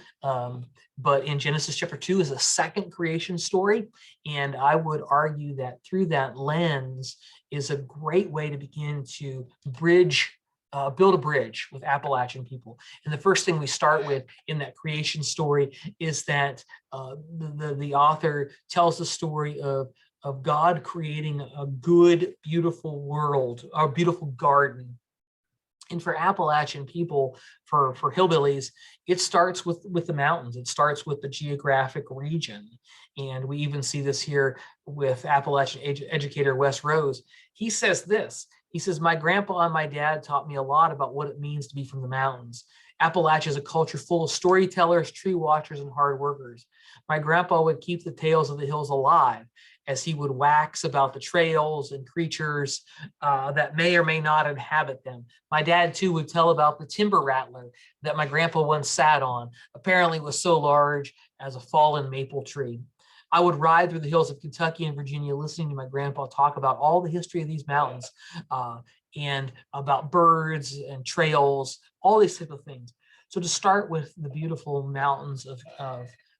but in Genesis chapter 2 is a second creation story. And I would argue that through that lens is a great way to begin to build a bridge with Appalachian people. And the first thing we start with in that creation story is that the author tells the story of God creating a good, beautiful world, a beautiful garden. And for Appalachian people, for hillbillies, it starts with the mountains. It starts with the geographic region. And we even see this here with Appalachian educator Wes Rose. He says this, he says, "My grandpa and my dad taught me a lot about what it means to be from the mountains. Appalachia is a culture full of storytellers, tree watchers, and hard workers. My grandpa would keep the tales of the hills alive as he would wax about the trails and creatures that may or may not inhabit them. My dad, too, would tell about the timber rattler that my grandpa once sat on, apparently was so large as a fallen maple tree. I would ride through the hills of Kentucky and Virginia listening to my grandpa talk about all the history of these mountains and about birds and trails, all these type of things." So to start with the beautiful mountains of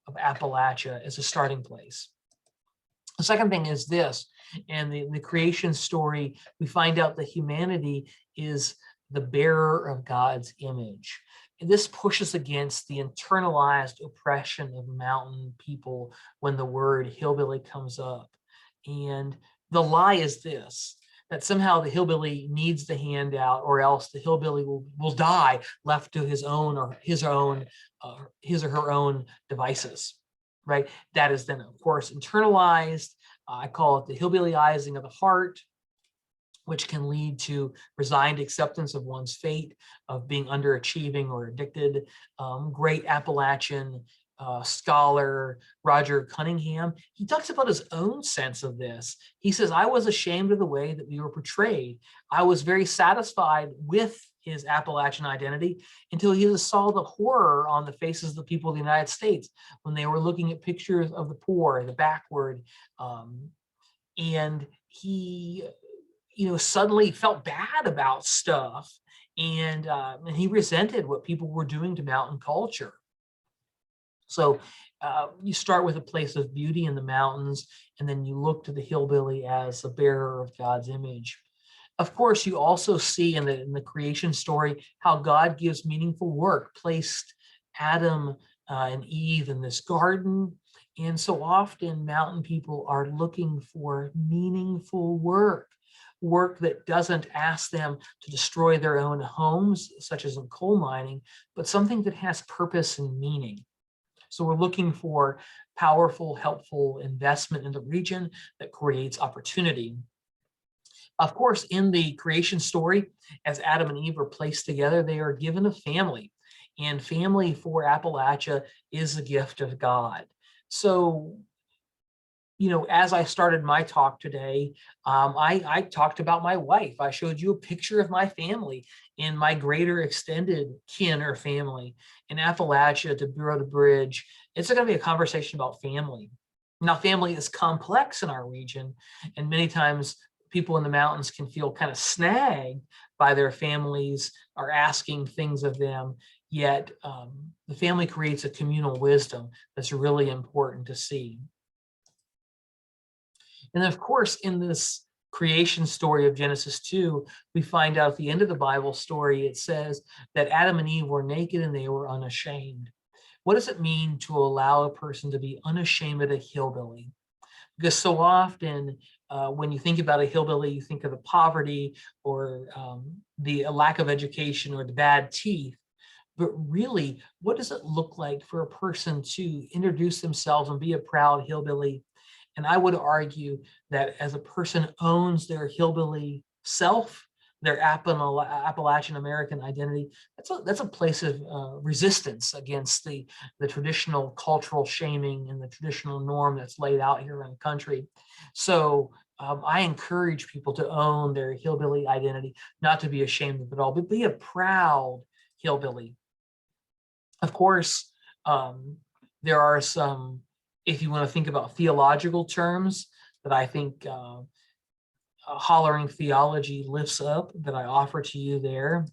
Appalachia as a starting place. The second thing is this, and the creation story, we find out that humanity is the bearer of God's image. And this pushes against the internalized oppression of mountain people when the word hillbilly comes up. And the lie is this, that somehow the hillbilly needs the handout or else the hillbilly will die left to his or her own devices, right? That is then, of course, internalized. I call it the hillbillyizing of the heart, which can lead to resigned acceptance of one's fate, of being underachieving or addicted. Great Appalachian scholar Roger Cunningham, he talks about his own sense of this. He says, I was ashamed of the way that we were portrayed. I was very satisfied with his Appalachian identity until he saw the horror on the faces of the people of the United States when they were looking at pictures of the poor, the backward, and he suddenly felt bad about stuff, and he resented what people were doing to mountain culture. So you start with a place of beauty in the mountains, and then you look to the hillbilly as a bearer of God's image. Of course, you also see in the creation story how God gives meaningful work, placed Adam and Eve in this garden. And so often mountain people are looking for meaningful work that doesn't ask them to destroy their own homes, such as in coal mining, but something that has purpose and meaning. So we're looking for powerful, helpful investment in the region that creates opportunity. Of course, in the creation story, as Adam and Eve are placed together, they are given a family. And family for Appalachia is a gift of God. So, as I started my talk today, I talked about my wife. I showed you a picture of my family and my greater extended kin or family in Appalachia to Bureau to Bridge. It's going to be a conversation about family. Now, family is complex in our region, and many times people in the mountains can feel kind of snagged by their families or asking things of them. Yet the family creates a communal wisdom that's really important to see. And of course, in this creation story of Genesis 2, we find out at the end of the Bible story, it says that Adam and Eve were naked and they were unashamed. What does it mean to allow a person to be unashamed of a hillbilly? Because so often when you think about a hillbilly, you think of the poverty or the lack of education or the bad teeth. But really, what does it look like for a person to introduce themselves and be a proud hillbilly? And I would argue that as a person owns their hillbilly self, their Appalachian American identity, that's a place of resistance against the traditional cultural shaming and the traditional norm that's laid out here in the country. So I encourage people to own their hillbilly identity, not to be ashamed of it all, but be a proud hillbilly. Of course, there are some, if you want to think about theological terms, that I think Hollering Theology lifts up, that I offer to you there.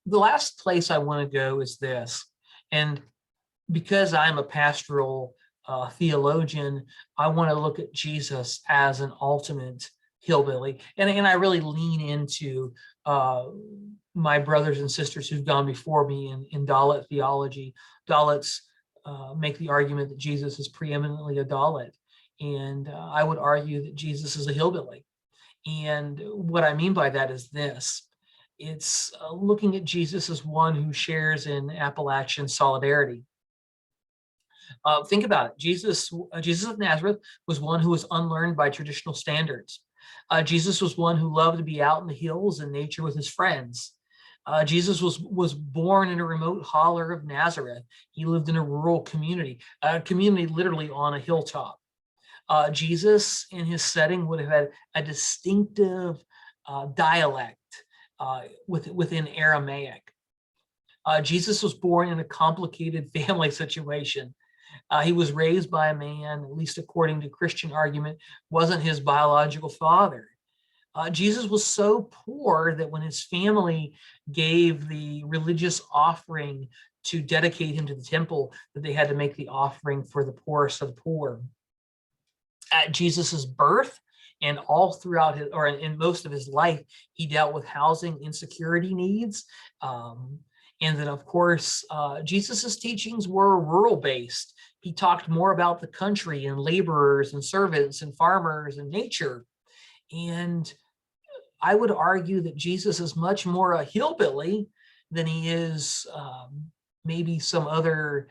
The last place I want to go is this, and because I'm a pastoral theologian, I want to look at Jesus as an ultimate hillbilly, and I really lean into my brothers and sisters who've gone before me in Dalit theology. Dalits make the argument that Jesus is preeminently a Dalit, and I would argue that Jesus is a hillbilly. And what I mean by that is this: it's looking at Jesus as one who shares in Appalachian solidarity. Think about it. Jesus of Nazareth was one who was unlearned by traditional standards. Jesus was one who loved to be out in the hills and nature with his friends. Jesus was born in a remote holler of Nazareth. He lived in a rural community, a community literally on a hilltop. Jesus, in his setting, would have had a distinctive dialect within Aramaic. Jesus was born in a complicated family situation. He was raised by a man, at least according to Christian argument, wasn't his biological father. Jesus was so poor that when his family gave the religious offering to dedicate him to the temple, that they had to make the offering for the poorest of the poor. At Jesus's birth and all throughout his, or in most of his life, he dealt with housing insecurity needs. And then, of course, Jesus's teachings were rural-based. He talked more about the country and laborers and servants and farmers and nature. And I would argue that Jesus is much more a hillbilly than he is maybe some other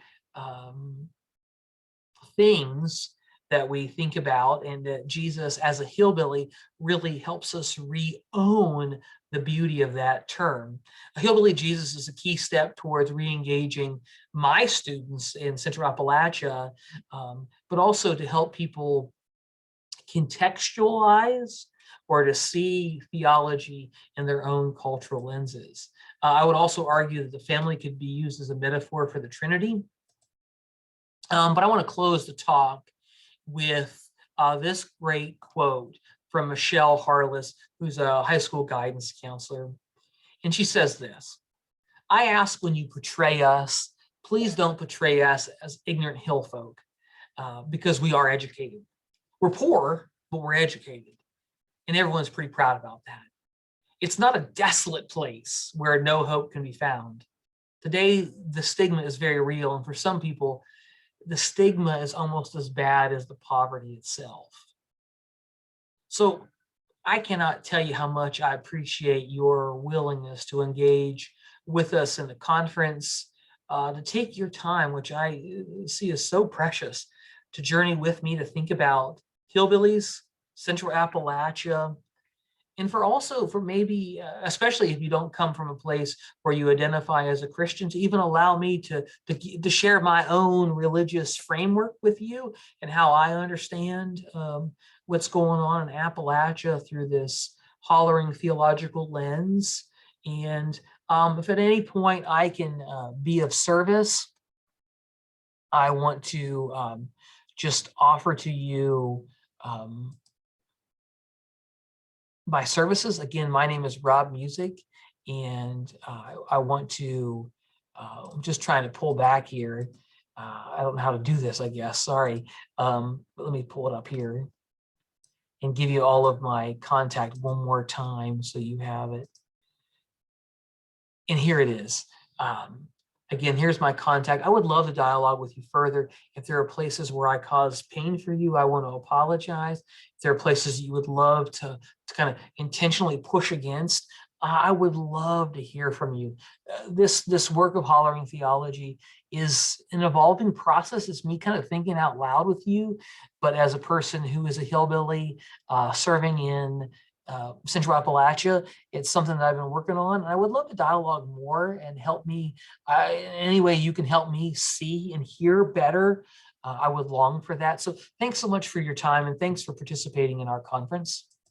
things that we think about, and that Jesus as a hillbilly really helps us re-own the beauty of that term. A hillbilly Jesus is a key step towards re-engaging my students in Central Appalachia, but also to help people contextualize or to see theology in their own cultural lenses. I would also argue that the family could be used as a metaphor for the Trinity. But I want to close the talk with this great quote from Michelle Harless, who's a high school guidance counselor. And she says this: "I ask when you portray us, please don't portray us as ignorant hill folk, because we are educated. We're poor, but we're educated. And everyone's pretty proud about that. It's not a desolate place where no hope can be found. Today, the stigma is very real. And for some people, the stigma is almost as bad as the poverty itself." So I cannot tell you how much I appreciate your willingness to engage with us in the conference, to take your time, which I see as so precious, to journey with me, to think about hillbillies, Central Appalachia, and for maybe, especially if you don't come from a place where you identify as a Christian, to even allow me to share my own religious framework with you and how I understand what's going on in Appalachia through this Hollering theological lens. And if at any point I can be of service, I want to just offer to you my services. Again, my name is Rob Music, and I want to, I'm just trying to pull back here. I don't know how to do this, I guess, sorry. But let me pull it up here and give you all of my contact one more time so you have it. And here it is. Again, here's my contact. I would love to dialogue with you further. If there are places where I cause pain for you, I want to apologize. If there are places you would love to kind of intentionally push against, I would love to hear from you. This work of Hollering Theology is an evolving process. It's me kind of thinking out loud with you, but as a person who is a hillbilly serving in Central Appalachia, it's something that I've been working on. And I would love to dialogue more and help me in any way you can help me see and hear better. I would long for that. So thanks so much for your time, and thanks for participating in our conference.